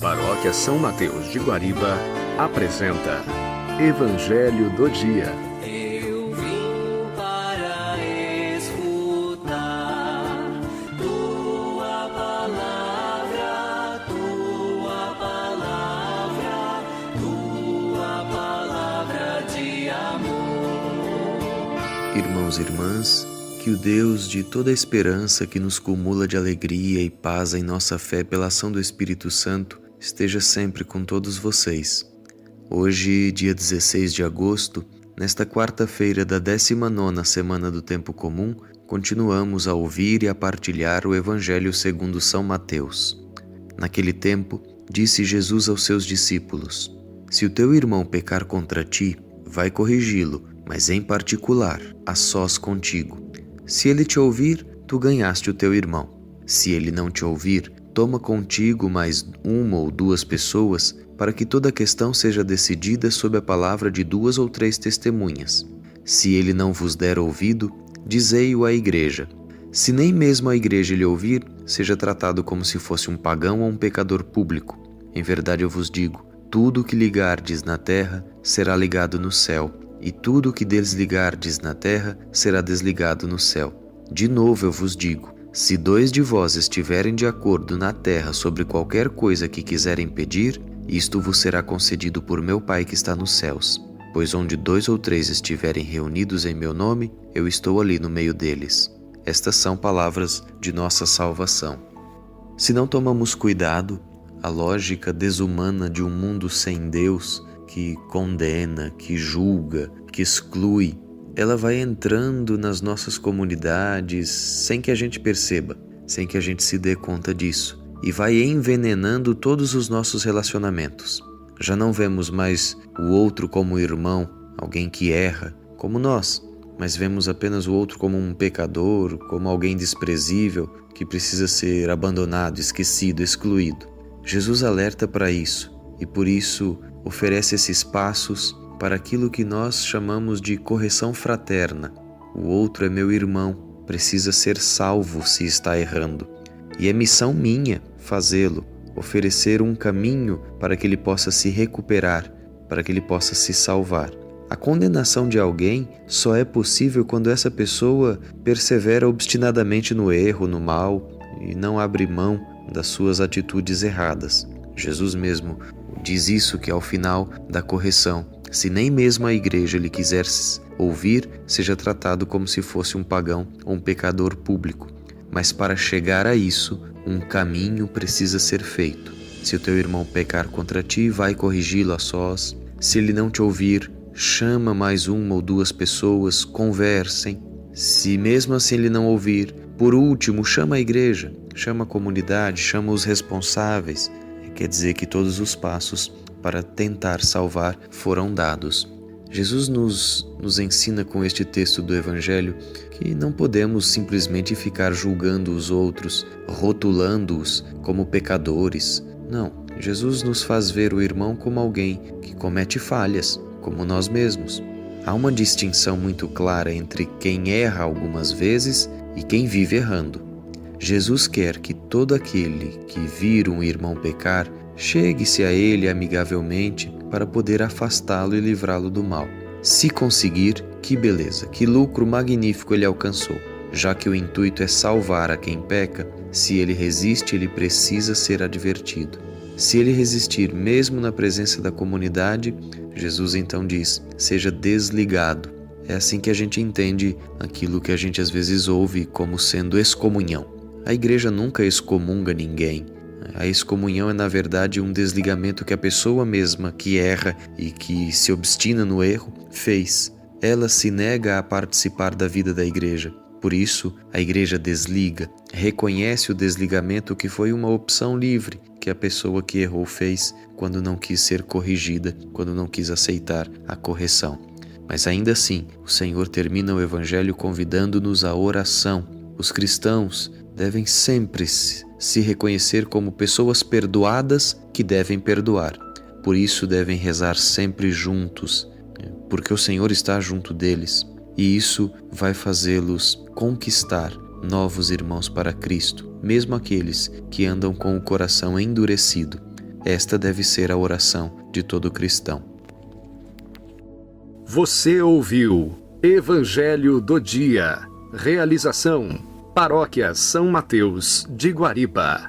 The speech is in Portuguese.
Paróquia São Mateus de Guariba apresenta Evangelho do Dia. Eu vim para escutar tua palavra, tua palavra, tua palavra de amor. Irmãos e irmãs, que o Deus de toda a esperança que nos cumula de alegria e paz em nossa fé pela ação do Espírito Santo esteja sempre com todos vocês. Hoje, dia 16 de agosto, nesta quarta-feira da 19ª semana do Tempo Comum, continuamos a ouvir e a partilhar o Evangelho segundo São Mateus. Naquele tempo, disse Jesus aos seus discípulos: Se o teu irmão pecar contra ti, vai corrigi-lo, mas em particular, a sós contigo. Se ele te ouvir, tu ganhaste o teu irmão. Se ele não te ouvir, toma contigo mais uma ou duas pessoas, para que toda a questão seja decidida sob a palavra de 2 ou 3 testemunhas. Se ele não vos der ouvido, dizei-o à igreja. Se nem mesmo a igreja lhe ouvir, seja tratado como se fosse um pagão ou um pecador público. Em verdade eu vos digo, tudo o que ligardes na terra será ligado no céu, e tudo o que desligardes na terra será desligado no céu. De novo eu vos digo, se 2 de vós estiverem de acordo na terra sobre qualquer coisa que quiserem pedir, isto vos será concedido por meu Pai que está nos céus. Pois onde 2 ou 3 estiverem reunidos em meu nome, eu estou ali no meio deles. Estas são palavras de nossa salvação. Se não tomamos cuidado, a lógica desumana de um mundo sem Deus, que condena, que julga, que exclui, ela vai entrando nas nossas comunidades sem que a gente perceba, sem que a gente se dê conta disso, e vai envenenando todos os nossos relacionamentos. Já não vemos mais o outro como irmão, alguém que erra, como nós, mas vemos apenas o outro como um pecador, como alguém desprezível, que precisa ser abandonado, esquecido, excluído. Jesus alerta para isso, e por isso oferece esses passos para aquilo que nós chamamos de correção fraterna. O outro é meu irmão, precisa ser salvo se está errando. E é missão minha fazê-lo, oferecer um caminho para que ele possa se recuperar, para que ele possa se salvar. A condenação de alguém só é possível quando essa pessoa persevera obstinadamente no erro, no mal, e não abre mão das suas atitudes erradas. Jesus mesmo diz isso, que ao final da correção, se nem mesmo a igreja lhe quiser ouvir, seja tratado como se fosse um pagão ou um pecador público. Mas para chegar a isso, um caminho precisa ser feito. Se o teu irmão pecar contra ti, vai corrigi-lo a sós. Se ele não te ouvir, chama mais 1 ou 2 pessoas, conversem. Se mesmo assim ele não ouvir, por último, chama a igreja, chama a comunidade, chama os responsáveis. Quer dizer que todos os passos para tentar salvar foram dados. Jesus nos ensina com este texto do Evangelho que não podemos simplesmente ficar julgando os outros, rotulando-os como pecadores. Não, Jesus nos faz ver o irmão como alguém que comete falhas, como nós mesmos. Há uma distinção muito clara entre quem erra algumas vezes e quem vive errando. Jesus quer que todo aquele que vir um irmão pecar, chegue-se a ele amigavelmente para poder afastá-lo e livrá-lo do mal. Se conseguir, que beleza, que lucro magnífico ele alcançou. Já que o intuito é salvar a quem peca, se ele resiste, ele precisa ser advertido. Se ele resistir mesmo na presença da comunidade, Jesus então diz, seja desligado. É assim que a gente entende aquilo que a gente às vezes ouve como sendo excomunhão. A igreja nunca excomunga ninguém. A excomunhão é, na verdade, um desligamento que a pessoa mesma que erra e que se obstina no erro fez. Ela se nega a participar da vida da igreja. Por isso, a igreja desliga, reconhece o desligamento que foi uma opção livre que a pessoa que errou fez quando não quis ser corrigida, quando não quis aceitar a correção. Mas ainda assim, o Senhor termina o Evangelho convidando-nos à oração. Os cristãos devem sempre se reconhecer como pessoas perdoadas que devem perdoar. Por isso devem rezar sempre juntos, porque o Senhor está junto deles. E isso vai fazê-los conquistar novos irmãos para Cristo, mesmo aqueles que andam com o coração endurecido. Esta deve ser a oração de todo cristão. Você ouviu Evangelho do Dia. Realização: Paróquia São Mateus de Guariba.